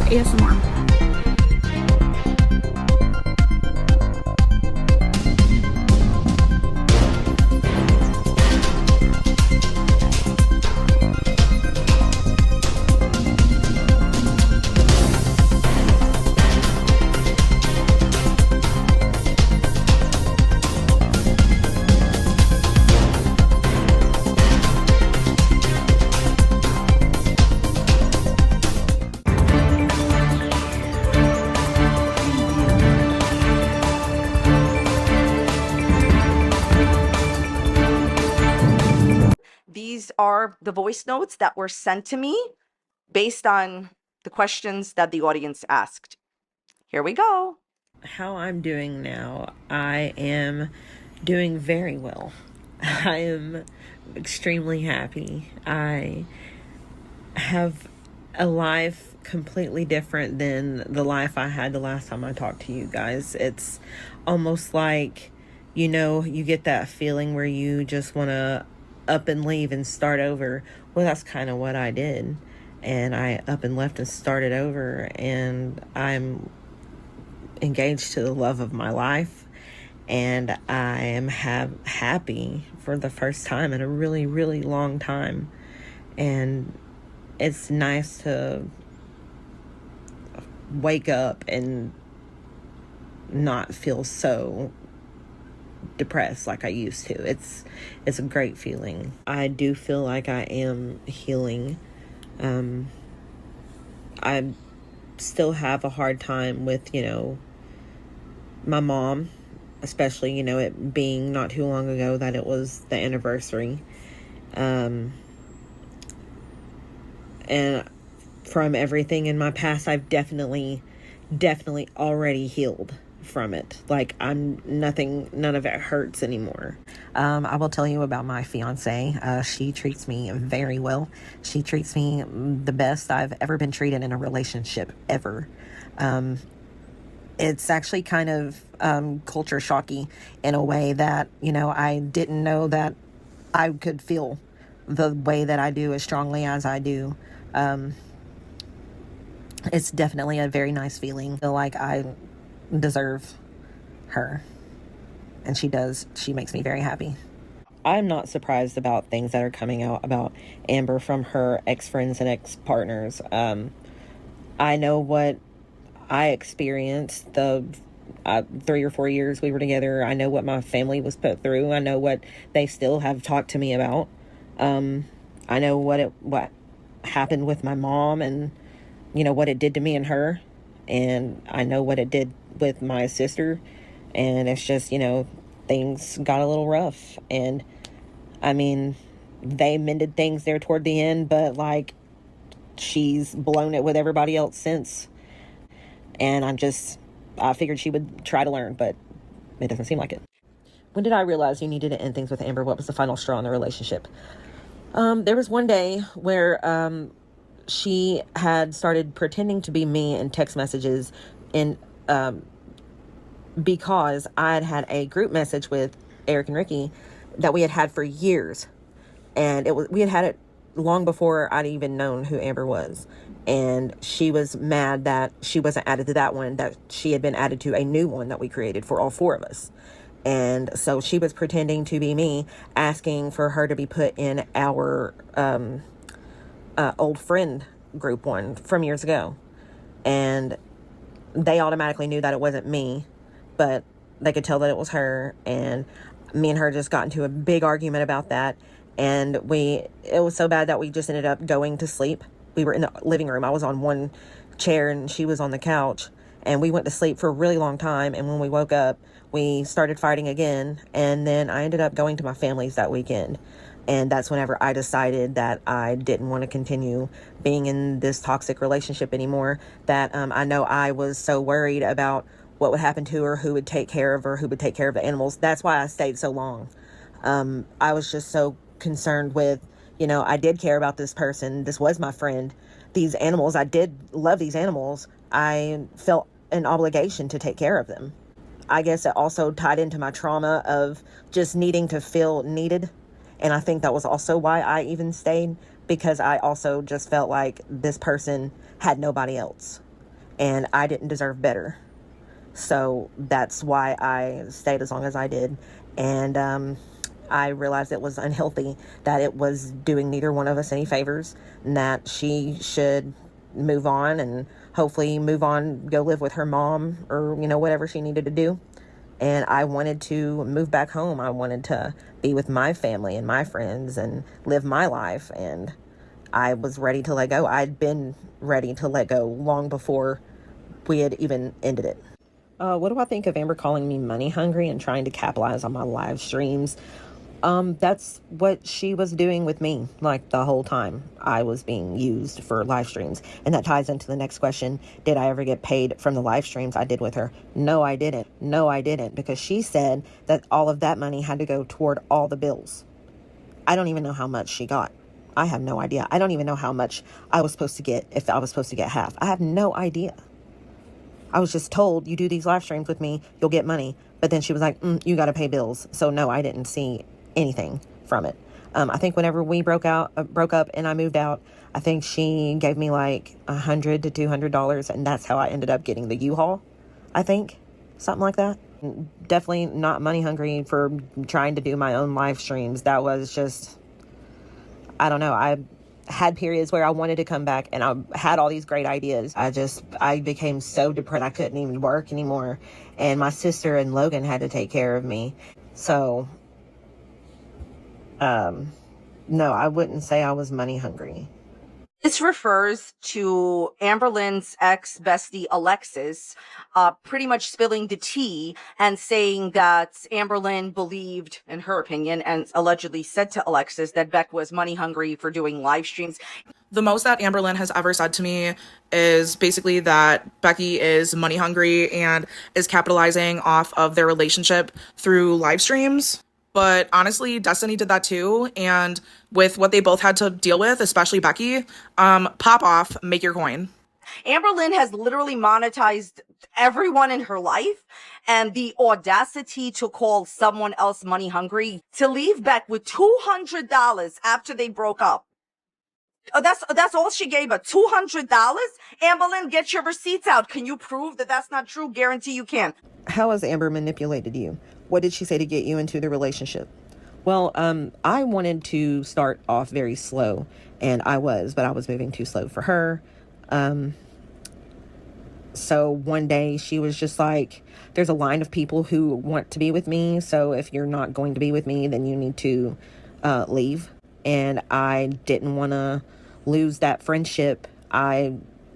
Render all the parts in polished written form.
ASMR. These are the voice notes that were sent to me based on the questions that the audience asked. Here we go. How I'm doing now, I am doing very well. I am extremely happy. I have a life completely different than the life I had the last time I talked to you guys. It's almost like, you know, you get that feeling where you just want to up and leave and start over. Well, that's kind of what I did. And I up and left and started over. And I'm engaged to the love of my life. And I am happy for the first time in a really, really long time. And it's nice to wake up and not feel so depressed like I used to. It's a great feeling. I do feel like I am healing. I still have a hard time with, you know, my mom, especially, you know, it being not too long ago that it was the anniversary. And from everything in my past, I've definitely already healed from it. Like, none of it hurts anymore. I will tell you about my fiance. She treats me very well. She treats me the best I've ever been treated in a relationship ever. It's actually kind of culture shocky in a way that, you know, I didn't know that I could feel the way that I do as strongly as I do. It's definitely a very nice feeling. I feel like I deserve her, and she does. She makes me very happy. I'm not surprised about things that are coming out about Amber from her ex-friends and ex-partners. I know what I experienced the 3 or 4 years we were together. I know what my family was put through. I know what they still have talked to me about. I know what happened with my mom, and you know what it did to me and her, and I know what it did with my sister. And it's just, you know, things got a little rough, and I mean, they mended things there toward the end, but like, she's blown it with everybody else since. And I figured she would try to learn, but it doesn't seem like it. When did I realize you needed to end things with Amber? What was the final straw in the relationship? There was one day where she had started pretending to be me in text messages, and because I had a group message with Eric and Ricky that we had for years, and we had it long before I'd even known who Amber was. And she was mad that she wasn't added to that one, that she had been added to a new one that we created for all four of us. And so she was pretending to be me, asking for her to be put in our old friend group one from years ago. And they automatically knew that it wasn't me, but they could tell that it was her. And me and her just got into a big argument about that. And it was so bad that we just ended up going to sleep. We were in the living room. I was on one chair and she was on the couch, and we went to sleep for a really long time. And when we woke up, we started fighting again. And then I ended up going to my family's that weekend. And that's whenever I decided that I didn't want to continue being in this toxic relationship anymore. That I know I was so worried about what would happen to her, who would take care of her, who would take care of the animals. That's why I stayed so long. I was just so concerned with, you know, I did care about this person. This was my friend. These animals, I did love these animals. I felt an obligation to take care of them. I guess it also tied into my trauma of just needing to feel needed. And I think that was also why I even stayed, because I also just felt like this person had nobody else. and I didn't deserve better. So that's why I stayed as long as I did. And I realized it was unhealthy, that it was doing neither one of us any favors, and that she should move on and hopefully move on, go live with her mom or, whatever she needed to do. And I wanted to move back home. I wanted to be with my family and my friends and live my life. And I was ready to let go. I'd been ready to let go long before we had even ended it. What do I think of Amber calling me money hungry and trying to capitalize on my live streams? That's what she was doing with me, like, the whole time I was being used for live streams. And that ties into the next question. Did I ever get paid from the live streams I did with her? No, I didn't, because she said that all of that money had to go toward all the bills. I don't even know how much she got. I have no idea. I don't even know how much I was supposed to get, if I was supposed to get half. I have no idea. I was just told, you do these live streams with me, you'll get money. But then she was like, you got to pay bills. So no, I didn't see anything from it. I think whenever we broke up and I moved out, I think she gave me like $100 to $200, and that's how I ended up getting the U-Haul. I think something like that. Definitely not money hungry for trying to do my own live streams. That was just, I don't know. I had periods where I wanted to come back and I had all these great ideas. I became so depressed I couldn't even work anymore. And my sister and Logan had to take care of me. So, no, I wouldn't say I was money hungry. This refers to Amberlynn's ex-bestie Alexis pretty much spilling the tea and saying that Amberlynn believed, in her opinion, and allegedly said to Alexis that Beck was money hungry for doing live streams. The most that Amberlynn has ever said to me is basically that Becky is money hungry and is capitalizing off of their relationship through live streams. But honestly, Destiny did that too. And with what they both had to deal with, especially Becky, pop off, make your coin. Amberlynn has literally monetized everyone in her life, and the audacity to call someone else money hungry, to leave Beck with $200 after they broke up. That's all she gave her, $200? Amberlynn, get your receipts out. Can you prove that that's not true? Guarantee you can. How has Amber manipulated you? What did she say to get you into the relationship? Well, I wanted to start off very slow, and I was moving too slow for her. So one day she was just like, there's a line of people who want to be with me. So if you're not going to be with me, then you need to leave. And I didn't want to lose that friendship.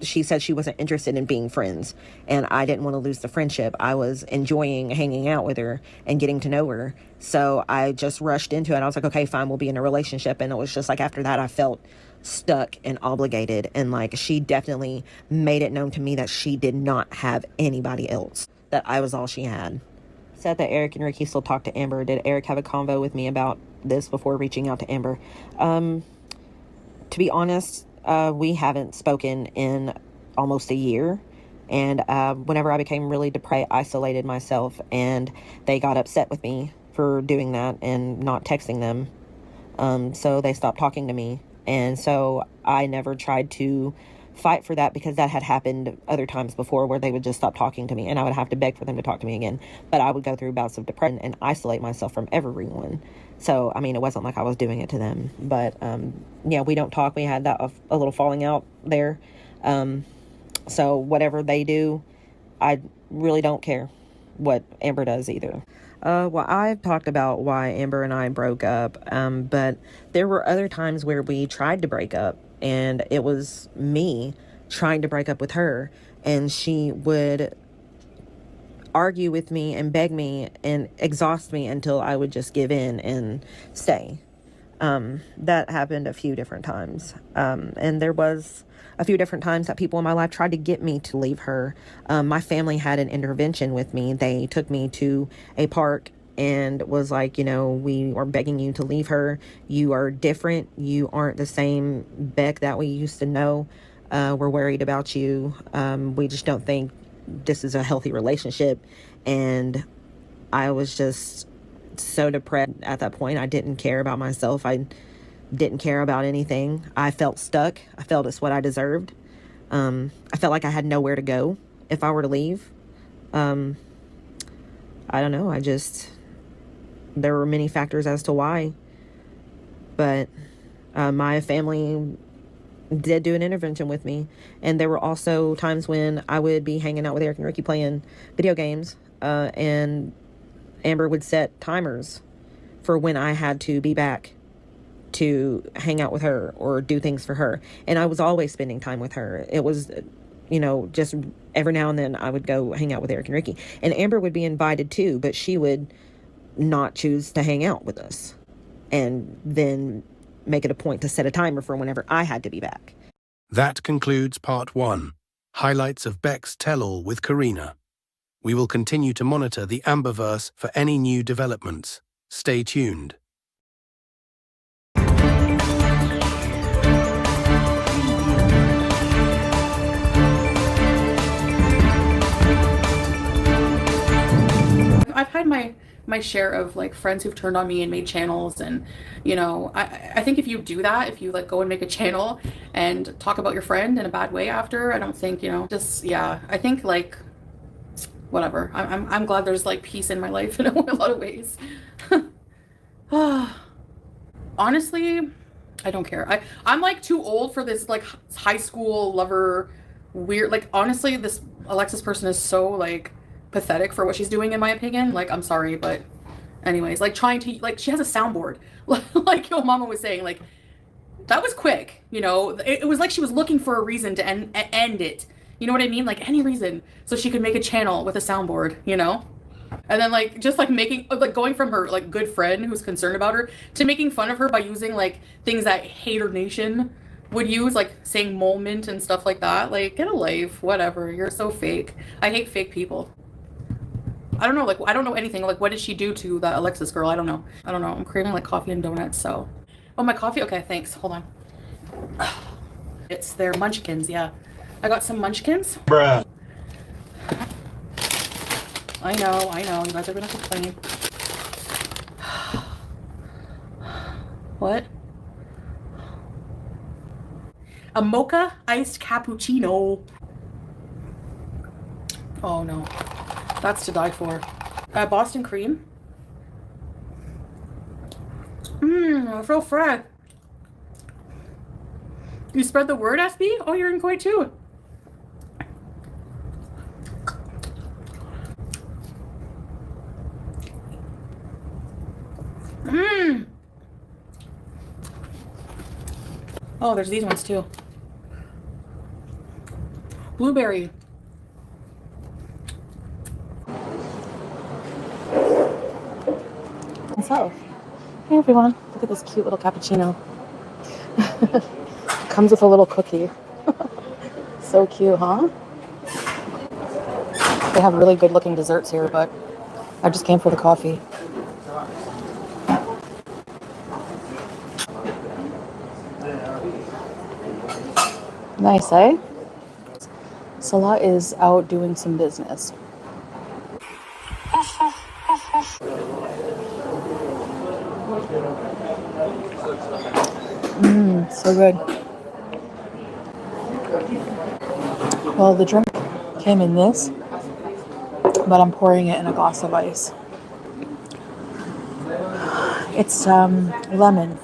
She said she wasn't interested in being friends, and I didn't want to lose the friendship. I was enjoying hanging out with her and getting to know her. So I just rushed into it. I was like, okay, fine, we'll be in a relationship. And it was just like, after that, I felt stuck and obligated. And like, she definitely made it known to me that she did not have anybody else, that I was all she had. Said that Eric and Ricky still talk to Amber. Did Eric have a convo with me about this before reaching out to Amber? To be honest, we haven't spoken in almost a year. And whenever I became really depressed, I isolated myself, and they got upset with me for doing that and not texting them. So they stopped talking to me. And so I never tried to fight for that, because that had happened other times before where they would just stop talking to me and I would have to beg for them to talk to me again. But I would go through bouts of depression and isolate myself from everyone. So, I mean, it wasn't like I was doing it to them. But, yeah, we don't talk. We had that a little falling out there. So whatever they do, I really don't care what Amber does either. Well, I've talked about why Amber and I broke up, but there were other times where we tried to break up, and it was me trying to break up with her, and she would argue with me and beg me and exhaust me until I would just give in and stay. That happened a few different times, and there was a few different times that people in my life tried to get me to leave her. My family had an intervention with me. They took me to a park and was like, we are begging you to leave her. You are different. You aren't the same Beck that we used to know. We're worried about you. We just don't think this is a healthy relationship. And I was just so depressed at that point. I didn't care about myself. I didn't care about anything. I felt stuck. I felt it's what I deserved. I felt like I had nowhere to go if I were to leave. I don't know. There were many factors as to why, but my family did do an intervention with me. And there were also times when I would be hanging out with Eric and Ricky playing video games, and Amber would set timers for when I had to be back to hang out with her or do things for her. And I was always spending time with her. It was, just every now and then I would go hang out with Eric and Ricky. And Amber would be invited too, but she would not choose to hang out with us. And then make it a point to set a timer for whenever I had to be back. That concludes part 1, highlights of Beck's tell-all with Karina. We will continue to monitor the Amberverse for any new developments. Stay tuned. I've had my share of like friends who've turned on me and made channels, and I think if you do that, if you like go and make a channel and talk about your friend in a bad way after, I don't think I think like whatever. I'm glad there's like peace in my life in a lot of ways. Honestly, I don't care. I'm like too old for this like high school lover weird, like honestly this Alexis person is so like pathetic for what she's doing, in my opinion. Like, I'm sorry, but anyways, like trying to, like, she has a soundboard like your mama was saying, like that was quick, it was like she was looking for a reason to end it, you know what I mean, like any reason so she could make a channel with a soundboard, and then like just like making like going from her like good friend who's concerned about her to making fun of her by using like things that Hater Nation would use, like saying moment and stuff like that. Like, get a life, whatever. You're so fake. I hate fake people. I don't know, like, I don't know anything. Like, what did she do to that Alexis girl? I don't know. I'm craving, like, coffee and donuts, so. Oh, my coffee? Okay, thanks. Hold on. It's their munchkins, yeah. I got some munchkins. Bruh. I know. You guys are gonna complain. What? A mocha iced cappuccino. Oh, no. That's to die for. Boston cream. So fresh. You spread the word, SB? Oh, you're in Kuwait too. Oh, there's these ones too. Blueberry. So, hey everyone, look at this cute little cappuccino. Comes with a little cookie. So cute, huh? They have really good looking desserts here, but I just came for the coffee. Nice, eh? Salah is out doing some business. So good. Well, the drink came in this, but I'm pouring it in a glass of ice. It's lemon.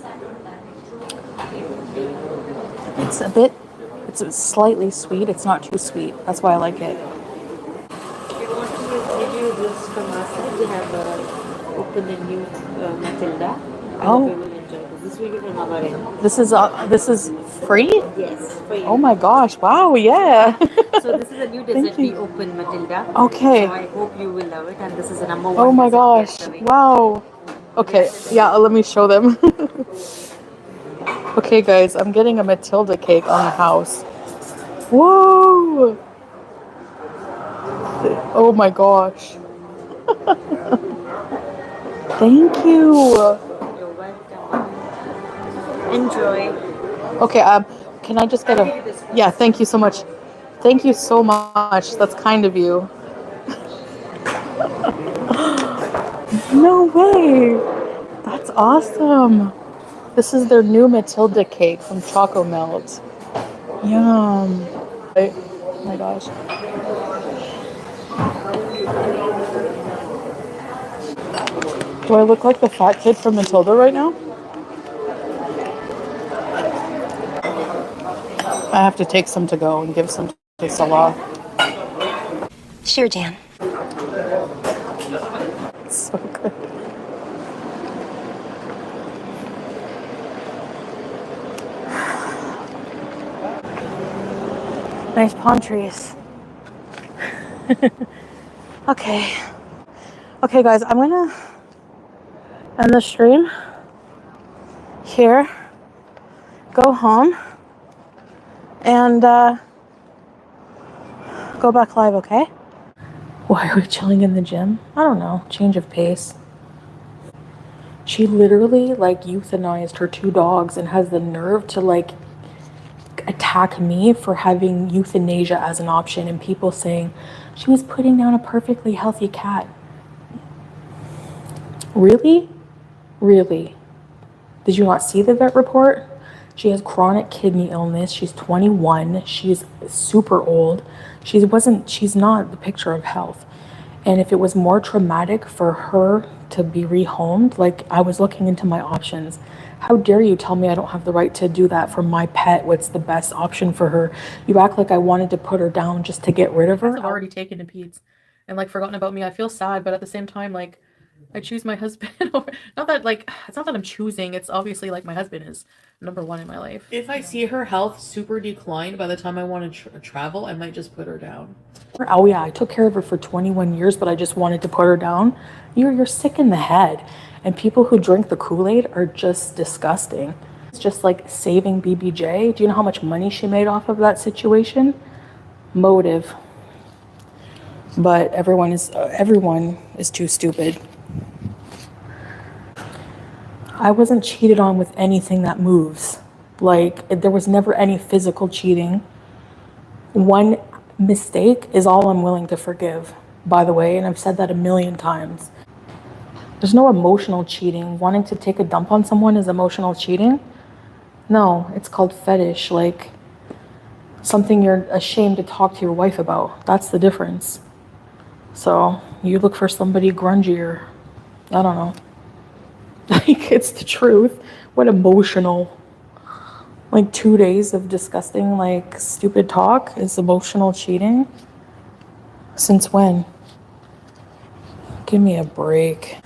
It's slightly sweet. It's not too sweet. That's why I like it. We have opened a new Matilda. Oh. This is free? Yes, free. Oh my gosh, wow, yeah. So this is a new dessert we opened, Matilda. Okay. So I hope you will love it, and this is the number 1 Oh my dessert gosh, we are wow. Okay, yeah, let me show them. Okay guys, I'm getting a Matilda cake on the house. Whoa! Oh my gosh. Thank you. You're welcome. Enjoy. Okay, can I just get yeah, thank you so much. Thank you so much. That's kind of you. No way. That's awesome. This is their new Matilda cake from Choco Melt. Yum. Oh my gosh. Do I look like the fat kid from Matilda right now? I have to take some to go and give some to Salah. Sure, Dan. So good. Nice palm trees. Okay. Okay, guys, I'm gonna end the stream here, go home, and go back live, okay? Why are we chilling in the gym? I don't know. Change of pace. She literally, like, euthanized her 2 dogs and has the nerve to, like, attack me for having euthanasia as an option, and people saying she was putting down a perfectly healthy cat. Really? Really? Did you not see the vet report? She has chronic kidney illness. She's 21. She's super old. She's not the picture of health. And if it was more traumatic for her to be rehomed, like, I was looking into my options. How dare you tell me I don't have the right to do that for my pet? What's the best option for her? You act like I wanted to put her down just to get rid of her. I've already taken to Pete's and, like, forgotten about me. I feel sad, but at the same time, like, I choose my husband over. Not that, like, it's not that I'm choosing. It's obviously, like, my husband is number 1 in my life. If I see her health super declined by the time I want to travel, I might just put her down. Oh yeah, I took care of her for 21 years, but I just wanted to put her down. You're sick in the head. And people who drink the Kool-Aid are just disgusting. It's just like saving BBJ. Do you know how much money she made off of that situation? Motive. But everyone is too stupid. I wasn't cheated on with anything that moves. Like, there was never any physical cheating. One mistake is all I'm willing to forgive, by the way, and I've said that a million times. There's no emotional cheating. Wanting to take a dump on someone is emotional cheating? No, it's called fetish, like something you're ashamed to talk to your wife about. That's the difference. So you look for somebody grungier. I don't know. Like, it's the truth. What emotional? Like 2 days of disgusting, like, stupid talk is emotional cheating? Since when? Give me a break.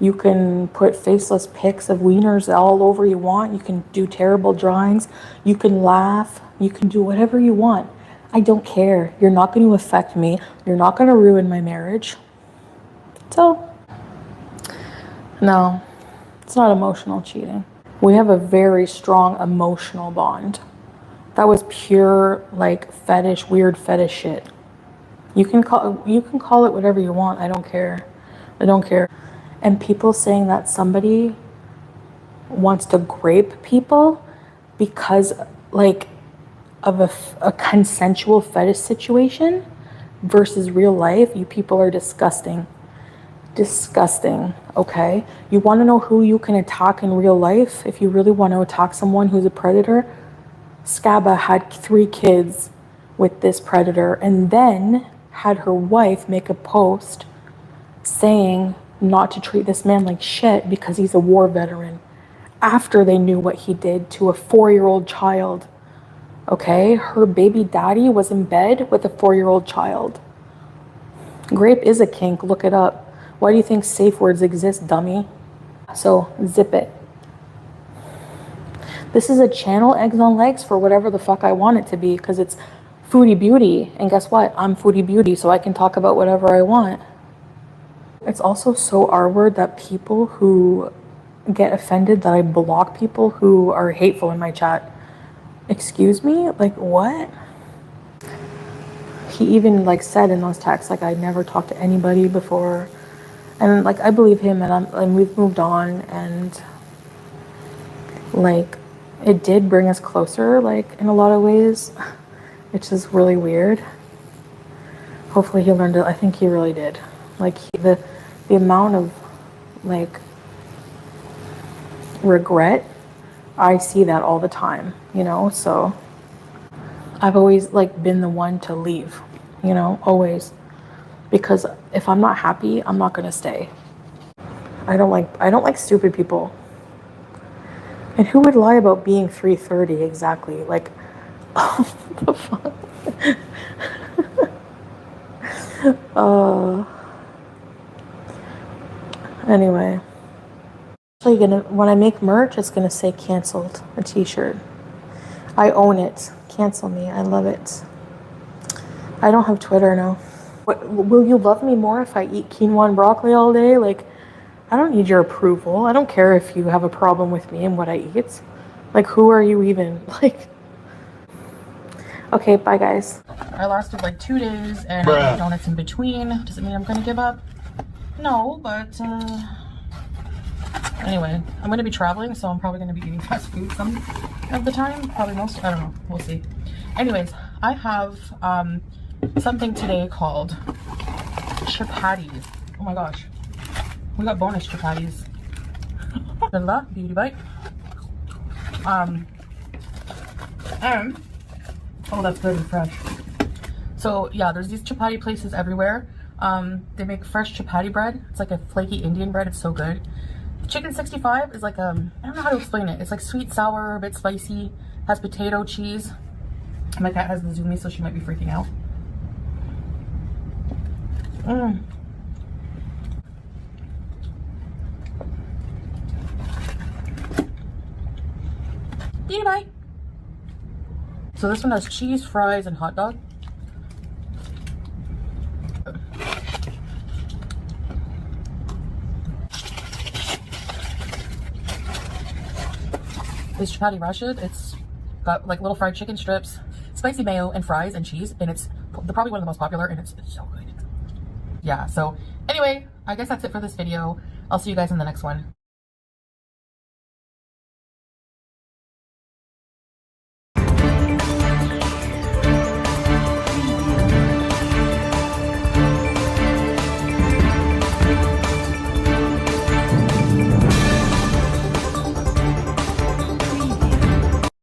You can put faceless pics of wieners all over you want. You can do terrible drawings. You can laugh. You can do whatever you want. I don't care. You're not going to affect me. You're not going to ruin my marriage. So, no, it's not emotional cheating. We have a very strong emotional bond. That was pure, like, fetish, weird fetish shit. You can call it whatever you want. I don't care. I don't care. And people saying that somebody wants to grape people because, like, of a consensual fetish situation versus real life, you people are disgusting. Disgusting, okay? You want to know who you can attack in real life? If you really want to attack someone who's a predator, Scabba had 3 kids with this predator and then had her wife make a post saying not to treat this man like shit because he's a war veteran after they knew what he did to a 4-year-old child. Okay, her baby daddy was in bed with a 4-year-old child. Grape is a kink, look it up. Why do you think safe words exist, dummy? So, zip it. This is a channel, eggs on legs, for whatever the fuck I want it to be, because it's Foodie Beauty. And guess what? I'm Foodie Beauty, so I can talk about whatever I want. It's also so R-word that people who get offended that I block people who are hateful in my chat. Excuse me? Like, what? He even, like, said in those texts, like, I never talked to anybody before. And, like, I believe him, and we've moved on, and, like, it did bring us closer, like, in a lot of ways. It's just really weird. Hopefully he learned it. I think he really did. Like, the amount of, like, regret, I see that all the time, you know? So I've always like been the one to leave, you know, always. Because if I'm not happy, I'm not gonna stay. I don't like stupid people. And who would lie about being 3:30 exactly? Like, oh, the fuck? Anyway. So when I make merch, it's gonna say canceled, a t-shirt. I own it. Cancel me. I love it. I don't have Twitter now. Will you love me more if I eat quinoa and broccoli all day? Like, I don't need your approval. I don't care if you have a problem with me and what I eat. Like, who are you even? Like, okay, bye guys. I lasted like 2 days and I ate donuts in between. Does it mean I'm gonna give up? No, but anyway, I'm gonna be traveling, so I'm probably gonna be eating fast food some of the time. Probably most, I don't know, we'll see. Anyways, I have something today called chapatis. Oh my gosh. We got bonus chapatis. Beauty bite. And oh, that's good and fresh. So yeah, there's these chapati places everywhere. They make fresh chapati bread. It's like a flaky Indian bread. It's so good. Chicken 65 is like I don't know how to explain it. It's like sweet, sour, a bit spicy. Has potato, cheese. My cat has the zoomies, so she might be freaking out. Beauty bye. So this one has cheese, fries, and hot dog. This chapati rashid, it's got like little fried chicken strips, spicy mayo, and fries and cheese, and it's probably one of the most popular, and it's so good. Yeah, so anyway, I guess that's it for this video. I'll see you guys in the next one.